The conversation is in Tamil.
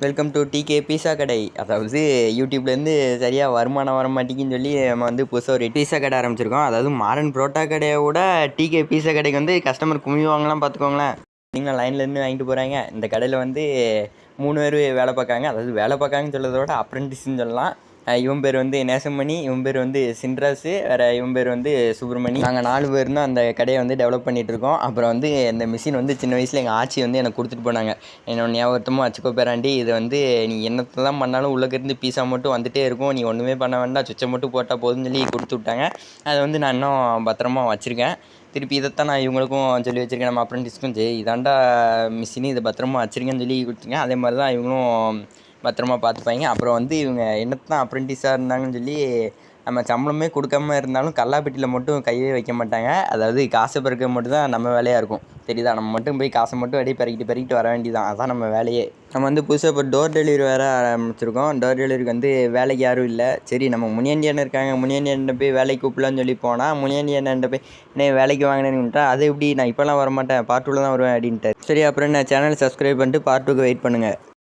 வெல்கம் டு டிகே பீஸா கடை. அதாவது யூடியூப்லேருந்து சரியாக வருமானம் வர மாட்டேங்குன்னு சொல்லி நம்ம வந்து புதுசாக ஒரு பீஸா கடை ஆரம்பிச்சிருக்கோம். அதாவது மாடர்ன் புரோட்டா கடையை விட டிகே பீஸா கடைக்கு வந்து கஸ்டமர் குமிவாங்கலாம் பார்த்துக்கோங்களேன். நீங்கள் லைன்லேருந்து வாங்கிட்டு போகிறாங்க. இந்த கடையில் வந்து 3 பேர் வேலை பார்க்காங்க. அதாவது வேலை பார்க்காங்கன்னு சொல்கிறத விட அப்ரெண்டிஸ்ன்னு சொல்லலாம். இவன் பேர் வந்து நேசமணி, இவன் பேர் வந்து சின்ராசு, வேறு இவன் பேர் வந்து சுப்பிரமணி. நாங்கள் 4 பேர் தான் அந்த கடையை வந்து டெவலப் பண்ணிகிட்ருக்கோம். அப்புறம் வந்து இந்த மிஷின் வந்து சின்ன வயசில் எங்கள் ஆச்சி வந்து எனக்கு கொடுத்துட்டு போனாங்க. என்னோட ஞாபகத்தமாக வச்சுக்கோ பேராண்டி, இது வந்து நீ என்னத்தை தான் பண்ணாலும் உள்ளேருந்து பீஸா மட்டும் வந்துகிட்டே இருக்கும், நீ ஒன்றுமே பண்ண வேண்டாம், சுவிட்சை மட்டும் போட்டால் போதும்னு சொல்லி கொடுத்து விட்டாங்க. அதை வந்து நான் இன்னும் பத்திரமா வச்சுருக்கேன். திருப்பி இதைத்தான் நான் இவங்களுக்கும் சொல்லி வச்சுருக்கேன், நம்ம அப்ரெண்டிஸ்க்கும். சரி இதாண்டா மிஷினு, இதை பத்திரமா வச்சுருக்கேன்னு சொல்லி கொடுத்துருக்கேன். அதே மாதிரி தான் இவங்களும் பத்திரமா பார்த்துப்பாங்க. அப்புறம் வந்து இவங்க என்னத்தான் அப்ரெண்டிஸாக இருந்தாங்கன்னு சொல்லி நம்ம சம்பளமே கொடுக்காம இருந்தாலும் கல்லாப்பெட்டியில் மட்டும் கையே வைக்க மாட்டாங்க. அதாவது காசை பிறக்க மட்டும் தான் நம்ம வேலையாக இருக்கும், தெரியுதா? நம்ம மட்டும் போய் காசை மட்டும் அப்படியே பெருக்கிட்டு வர வேண்டியதான், அதுதான் நம்ம வேலையே. நம்ம வந்து புதுசாக இப்போ டோர் டெலிவரி வேறு ஆரம்பிச்சிருக்கோம். டோர் டெலிவரிக்கு வந்து வேலைக்கு யாரும் இல்லை. சரி நம்ம முனியாண்டியன் இருக்காங்க, முனியாண்டியன்ட்ட போய் வேலைக்கு கூப்பிடலான்னு சொல்லி போனால் முனியாண்டியன்ட்ட போய் என்ன வேலைக்கு வாங்கினேன்னுட்டா, அது எப்படி நான் இப்போலாம் வரமாட்டேன், பார்ட் 2 தான் வருவேன் அப்படின்ட்டு. சரி அப்புறம் என்ன, சேனல் சப்ஸ்கிரைப் பண்ணிட்டு பார்ட் 2க்கு வெயிட் பண்ணுங்கள்.